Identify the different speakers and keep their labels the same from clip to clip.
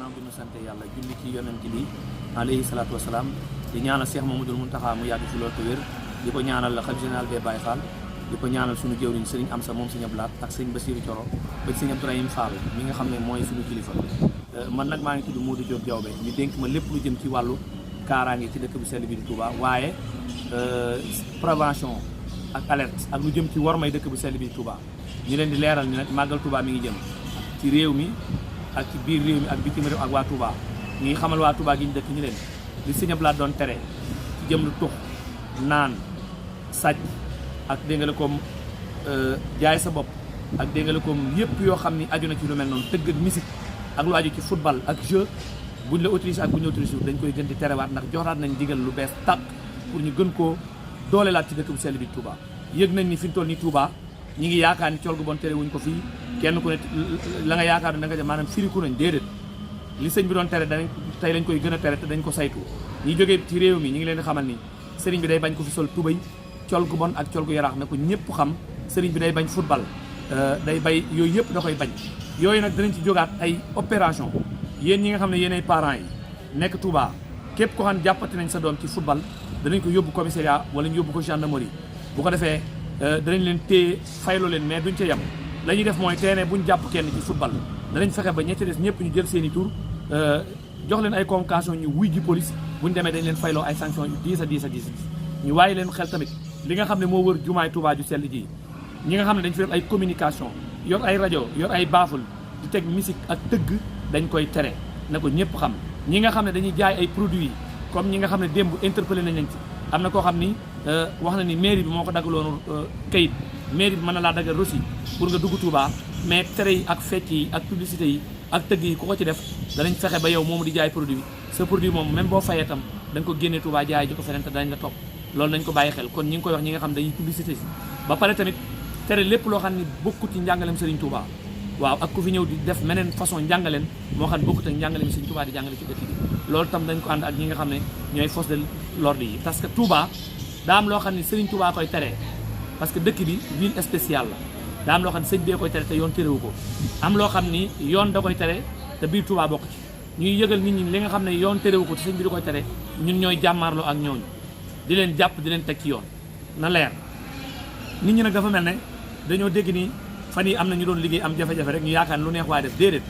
Speaker 1: gannaaw bi ñu sant yàlla julli ci yonent bi alayhi salaatu wasalaam di ñaanal Cheikh Mamadou Mountakha mu yàgg fi loolu te wér di ko ñaanal la xalifa général des Baye Fall di ko ñaanal suñu jëwriñ sëriñ Amsa moom sëñ Ablaat ak sëñ Bassirou Thioro ba sëñ Abdourahim Fall mi nga xam ne mooy suñu kilifa man nag maa ngi tudd Modou Diop Diawbe ñu dénk ma lépp lu jëm ci wàllu kaaraange ci dëkk bu sell bi di Touba waaye prévention ak alerte ak lu jëm ci wormay dëkk bu sell bi di Touba ñu leen di leeral ni nag màggal Touba mi ngi jëm ci réew mi ak ci biir réew mi ak bitim réew ak waa Touba ñu ngi xamal waa Touba gi ñu dëkk ñu leen li sëñ Ablaat doon tere ci jëm lu tux naan sàcc ak dégg nga la comme jaay sa bopp ak dégg nga la comme yëpp yoo xam ni aju na ci lu mel noonu tëgg ak musique ak lu aju ci football ak jeu buñ la autorisé ak buñ la autorisé dañ koy gën di terewaat ndax joxaat nañ digal lu bees tàq pour ñu gën koo doolelaat ci dëkk bu sell bi Touba. yëg nañ ni fi ñu toll nii Touba ñi ngi yaakaar ni col gu bon tere wuñ ko fii kenn ku ne la nga yaakaar ne da nga jëm maanaam firiku nañ déedéet li sëñ bi doon tere danañ tey lañ koy gën a tere te dañ ko saytu ñi jógee ci réew mi ñi ngi leen di xamal ni sëriñ bi day bañ ko fi sol tubay col gu bon ak col gu yaraax na ko ñëpp xam sëriñ bi day bañ football day bay yooyu yëpp da koy bañ yooyu nag danañ ci jógaat ay opération yéen ñi nga xam ne yéen ay parents yi nekk Touba képp ko xam ne jàppati nañ sa doom ci football danañ ko yóbbu commissariat wala ñu yóbbu ko gendarmerie bu ko defee danañ leen téye fayloo leen mais duñ ca yem la ñuy def mooy terrain buñ jàpp kenn ci football danañ fexe ba ñetti des ñëpp ñu jël seen i tur jox leen ay convocation ñu wuy ji police buñ demee dañ leen fayloo ay sanction yu diis a diis ñu waaye leen xel tamit li nga xam ne moo wër jumaay Touba ju sell ji ñi nga xam ne dañ fi def ay communication yor ay rajo yor ay baaful di teg musique ak tëgg dañ koy tere na ko ñëpp xam ñi nga xam ne dañuy jaay ay produits comme ñi nga xam ne démb interpellé nañ leen ci am na koo xam ni wax na ni mairie bi moo ko daggaloon kayit mairie bi mën na laa daggal reçu pour nga dugg Touba mais tere yi ak fecc yi ak publicité yi ak tëgg yi ku ko ci def danañ fexe ba yow moomu di jaay produit sa produit moom même boo fayee tam da nga ko génnee Touba jaay ji ko feneen te dañ la topp loolu nañ ko bàyyi xel kon ñi ngi koy wax ñi nga xam dañuy publicité si ba pare tamit tere lépp loo xam ne bokkut ci njàngaleem Serigne Touba waaw ak ku fi ñëw di def meneen façon njàngaleen moo xam ne bokkut ak njàngaleem Serigne Touba di jàngale ci dëkk bi loolu tam dañ ko ànd ak ñi nga xam ne ñooy force de l'ordre yi parce que Touba daa am loo xam ne Serigne Touba koy tere parce que dëkk bi ville spéciale la daa am loo xam ne sëñ bee koy tere te yoon terewu ko am loo xam ni yoon da koy tere te biir Touba bokk ci ñuy yëgal nit ñi li nga xam ne yoon terewu ko te sëñ bi da koy tere ñun ñooy jàmmaarloo ak ñooñu di leen jàpp di leen teg ci yoon na leer nit ñi nag dafa mel ne dañoo dégg ni fan yi am na ñu doon liggéey am jafe-jafe rek ñu yaakaar ne lu neex waaye def déedéet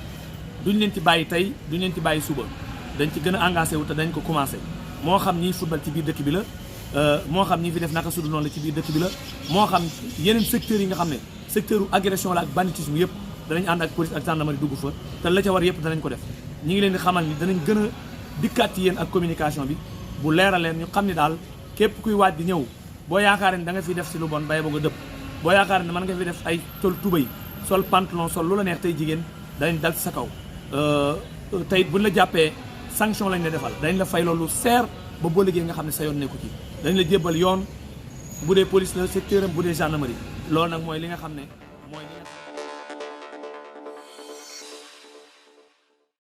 Speaker 1: duñ leen ci bàyyi tey duñ leen ci bàyyi suba dañ ci gën a engagé wu te dañ ko commencé moo xam ñiy football ci biir dëkk bi la moo xam ñi fi def naka sudu noonu la ci biir dëkk bi la moo xam yeneen secteurs yi nga xam ne secteur u agression la ak banditisme yëpp danañ ànd ak police ak gendarmerie dugg fa te la ca war yëpp danañ ko def ñi ngi leen di xamal ni danañ gën a dikkaat ci yéen ak communication bi bu leeral leen ñu xam ni daal képp kuy waaj di ñëw boo yaakaar ne da nga fi def si lu bon bay boo nga dëpp boo yaakaar ne mën nga fi def ay sol tubay sol pantalon sol lu la neex tey jigéen danañ dal ci sa kaw tey buñ la jàppee sanction lañ la defal dañ la fay loolu seer ba boo liggéey nga xam ne sa yoon nekku ci dañ la jébbal yoon bu dee police la secteur am bu dee gendarmerie loolu nag mooy li nga xam ne mooy li nga